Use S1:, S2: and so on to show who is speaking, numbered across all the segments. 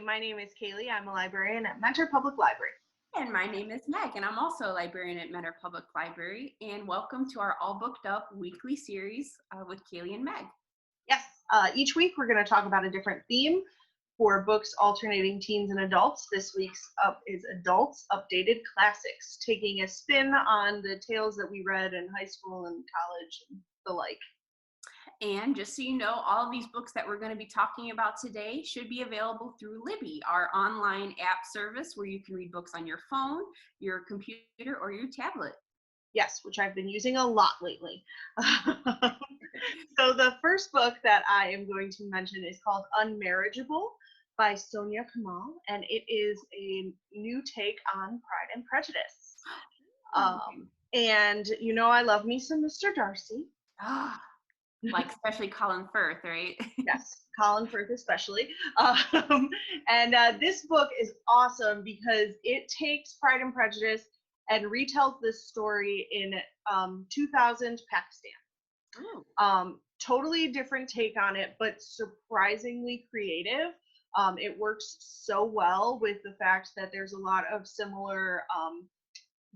S1: my name is Cailey. I'm a librarian at Mentor Public Library.
S2: And my name is Meg, and I'm also a librarian at Mentor Public Library. And welcome to our All Booked Up weekly series with Cailey and Meg.
S1: Yes, each week we're going to talk about a different theme for books alternating teens and adults. This week's up is Adults Updated Classics, taking a spin on the tales that we read in high school and college and the like.
S2: And just so you know, all of these books that we're going to be talking about today should be available through Libby, our online app service where you can read books on your phone, your computer, or your tablet.
S1: Yes, which I've been using a lot lately. So the first book that I am going to mention is called Unmarriageable by Sonia Kamal, and it is a new take on Pride and Prejudice. And you know I love me some Mr. Darcy.
S2: Like especially Colin Firth, right?
S1: Yes, Colin Firth especially. And this book is awesome because it takes Pride and Prejudice and retells this story in 2000 Pakistan. Totally different take on it, but surprisingly creative. It works so well with the fact that there's a lot of similar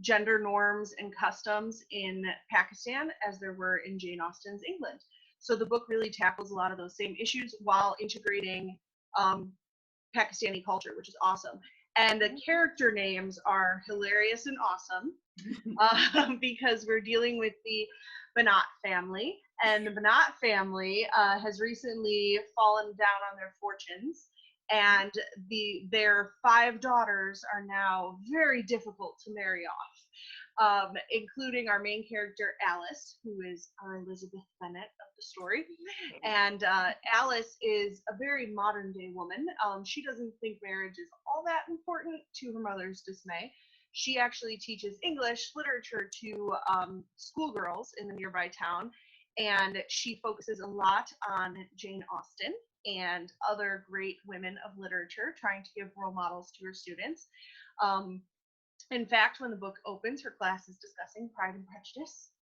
S1: gender norms and customs in Pakistan as there were in Jane Austen's England. So the book really tackles a lot of those same issues while integrating Pakistani culture, which is awesome. And the character names are hilarious and awesome because we're dealing with the Banat family. And the Banat family has recently fallen down on their fortunes. And their 5 daughters are now very difficult to marry off, including our main character, Alice, who is our Elizabeth Bennet of the story. And Alice is a very modern day woman. She doesn't think marriage is all that important, to her mother's dismay. She actually teaches English literature to schoolgirls in the nearby town, and she focuses a lot on Jane Austen and other great women of literature, trying to give role models to her students. In fact, when the book opens, her class is discussing Pride and Prejudice.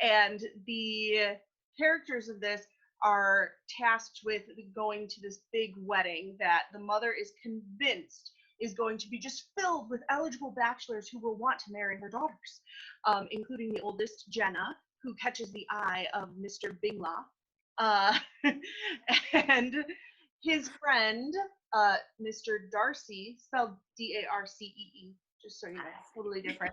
S1: And the characters of this are tasked with going to this big wedding that the mother is convinced is going to be just filled with eligible bachelors who will want to marry her daughters, including the oldest, Jenna, who catches the eye of Mr. Binglaw. And his friend, Mr. Darcy, spelled D-A-R-C-E-E, just so you know, totally different.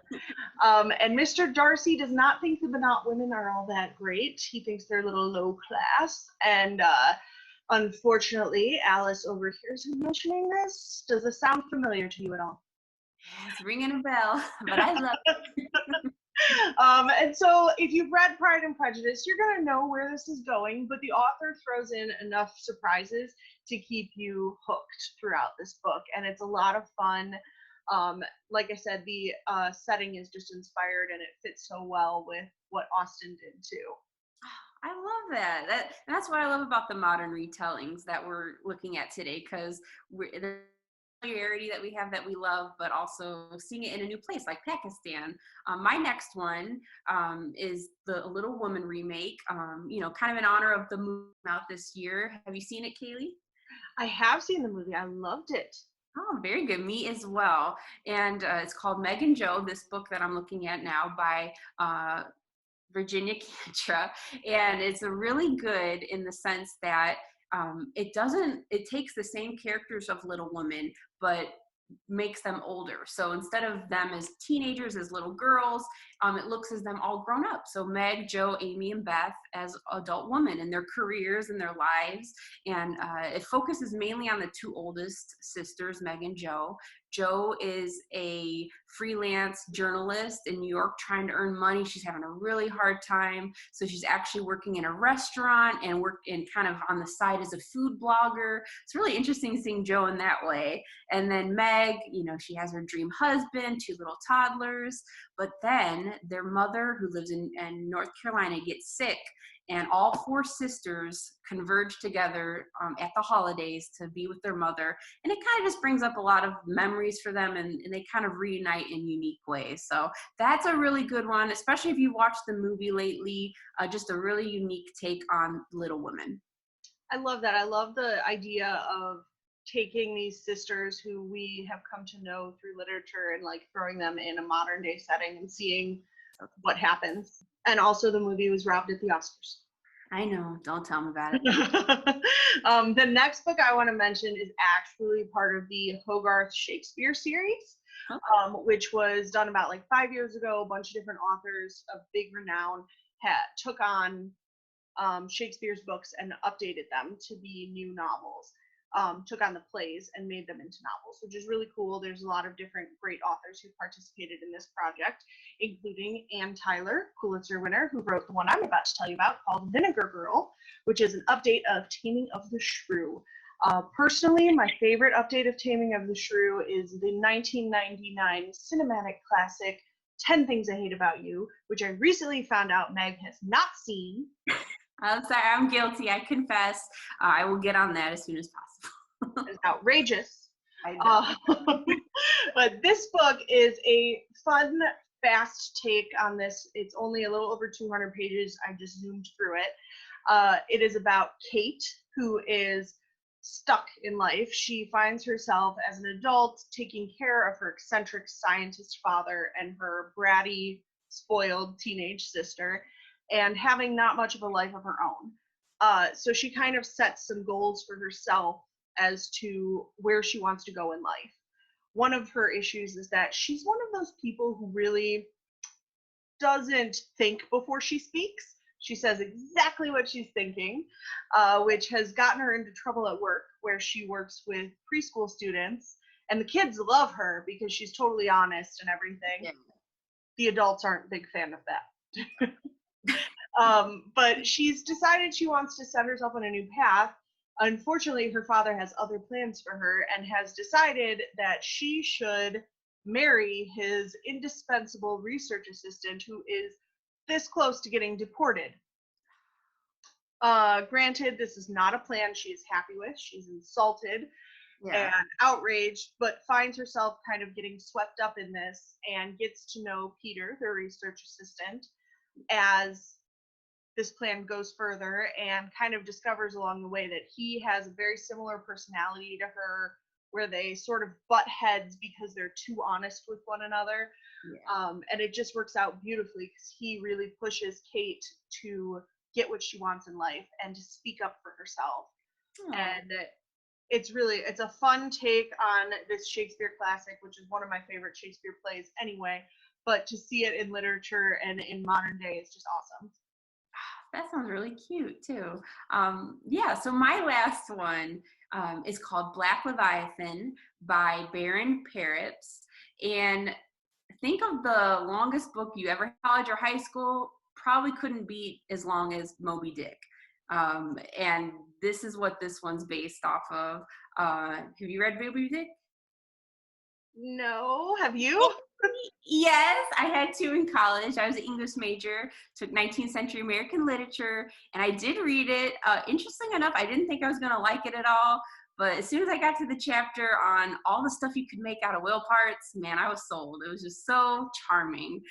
S1: And Mr. Darcy does not think the Banat women are all that great. He thinks they're a little low class. And unfortunately, Alice overhears him mentioning this. Does this sound familiar to you at all?
S2: It's ringing a bell, but I love it.
S1: And so if you've read Pride and Prejudice, you're going to know where this is going, but the author throws in enough surprises to keep you hooked throughout this book, and it's a lot of fun. Like I said, the setting is just inspired, and it fits so well with what Austen did too.
S2: I love that. That's what I love about the modern retellings that we're looking at today, because the familiarity that we have that we love, but also seeing it in a new place like Pakistan. My next one is the Little Woman remake, kind of in honor of the movie out this year. Have you seen it, Cailey?
S1: I have seen the movie. I loved it.
S2: Oh, very good. Me as well. And it's called Meg and Joe, this book that I'm looking at now by Virginia Cantra. And it's really good in the sense that it takes the same characters of Little Women, but makes them older. So instead of them as teenagers, as little girls, it looks as them all grown up. So Meg, Joe, Amy, and Beth as adult women and their careers and their lives. And it focuses mainly on the 2 oldest sisters, Meg and Joe. Joe is a freelance journalist in New York trying to earn money. She's having a really hard time. So she's actually working in a restaurant and kind of on the side as a food blogger. It's really interesting seeing Joe in that way. And then Meg, she has her dream husband, 2 little toddlers. But then their mother, who lives in North Carolina, gets sick. And all 4 sisters converge together at the holidays to be with their mother. And it kind of just brings up a lot of memories for them, and they kind of reunite in unique ways. So that's a really good one, especially if you watched the movie lately, just a really unique take on Little Women.
S1: I love that. I love the idea of taking these sisters who we have come to know through literature and like throwing them in a modern day setting and seeing what happens. And also the movie was robbed at the Oscars.
S2: I know. Don't tell me about it.
S1: The next book I want to mention is actually part of the Hogarth Shakespeare series, which was done about like 5 years ago. A bunch of different authors of big renown took on Shakespeare's books and updated them to be new novels. Took on the plays and made them into novels, which is really cool. There's a lot of different great authors who participated in this project, including Ann Tyler, Pulitzer winner, who wrote the one I'm about to tell you about called Vinegar Girl, which is an update of Taming of the Shrew. Personally, my favorite update of Taming of the Shrew is the 1999 cinematic classic 10 Things I Hate About You, which I recently found out Meg has not seen.
S2: I'm sorry, I'm guilty. I confess. I will get on that as soon as possible.
S1: It's outrageous.
S2: I know.
S1: But this book is a fun, fast take on this. It's only a little over 200 pages. I just zoomed through it. It is about Kate, who is stuck in life. She finds herself as an adult taking care of her eccentric scientist father and her bratty, spoiled teenage sister, and having not much of a life of her own. So she kind of sets some goals for herself as to where she wants to go in life. One of her issues is that she's one of those people who really doesn't think before she speaks. She says exactly what she's thinking, which has gotten her into trouble at work, where she works with preschool students, and the kids love her because she's totally honest and everything. Yeah. The adults aren't a big fan of that. But she's decided she wants to set herself on a new path. Unfortunately, her father has other plans for her and has decided that she should marry his indispensable research assistant, who is this close to getting deported. Granted, this is not a plan she is happy with. She's insulted and outraged, but finds herself kind of getting swept up in this and gets to know Peter, the research assistant, as this plan goes further, and kind of discovers along the way that he has a very similar personality to her, where they sort of butt heads because they're too honest with one another. Yeah. And it just works out beautifully because he really pushes Kate to get what she wants in life and to speak up for herself. Aww. And it's a fun take on this Shakespeare classic, which is one of my favorite Shakespeare plays anyway, but to see it in literature and in modern day is just awesome.
S2: That sounds really cute too. So my last one is called Black Leviathan by Barron Parrott. And think of the longest book you ever had in college or high school, probably couldn't beat as long as Moby-Dick. And this is what this one's based off of. Have you read Moby-Dick?
S1: No, have you?
S2: Yes, I had to in college. I was an English major, took 19th century American literature, and I did read it. Interesting enough, I didn't think I was going to like it at all, but as soon as I got to the chapter on all the stuff you could make out of whale parts, man, I was sold. It was just so charming.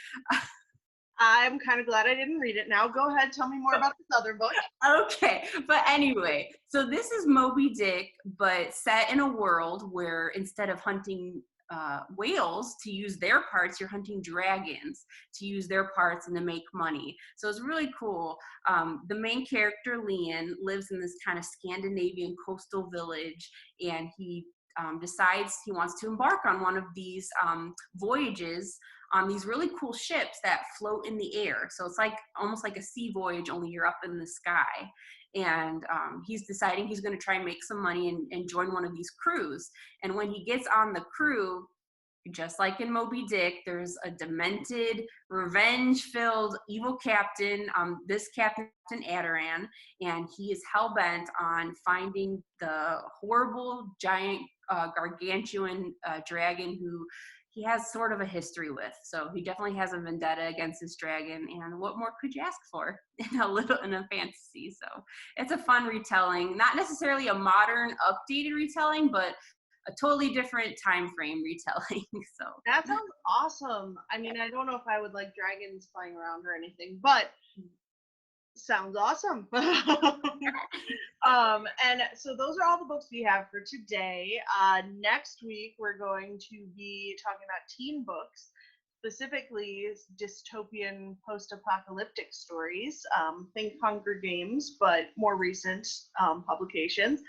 S1: I'm kind of glad I didn't read it now. Go ahead, tell me more about this other book.
S2: Okay, but anyway, so this is Moby-Dick, but set in a world where instead of hunting whales to use their parts, you're hunting dragons to use their parts and to make money. So it's really cool. The main character, Leon, lives in this kind of Scandinavian coastal village, and he decides he wants to embark on one of these voyages on these really cool ships that float in the air. So it's like almost like a sea voyage, only you're up in the sky. And he's deciding he's going to try and make some money and join one of these crews. And when he gets on the crew, just like in Moby-Dick, there's a demented, revenge-filled, evil captain, this Captain Adaran, and he is hell-bent on finding the horrible, giant, gargantuan dragon who he has sort of a history with. So he definitely has a vendetta against this dragon, and what more could you ask for in a fantasy? So it's a fun retelling, not necessarily a modern updated retelling, but a totally different time frame retelling. So
S1: that sounds awesome. I mean, I don't know if I would like dragons flying around or anything, but Sounds awesome. And so those are all the books we have for today. Next week, we're going to be talking about teen books, specifically dystopian post-apocalyptic stories. Think Hunger Games, but more recent publications,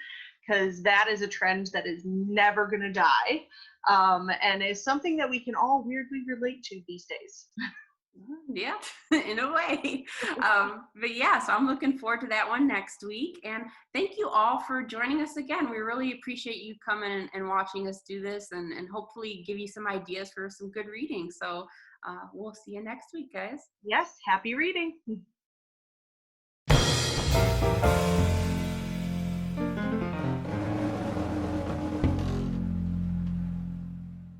S1: because that is a trend that is never going to die, and is something that we can all weirdly relate to these days.
S2: Yeah, in a way. But yeah, so I'm looking forward to that one next week. And thank you all for joining us again. We really appreciate you coming and watching us do this, and hopefully give you some ideas for some good reading. So we'll see you next week, guys.
S1: Yes, happy reading.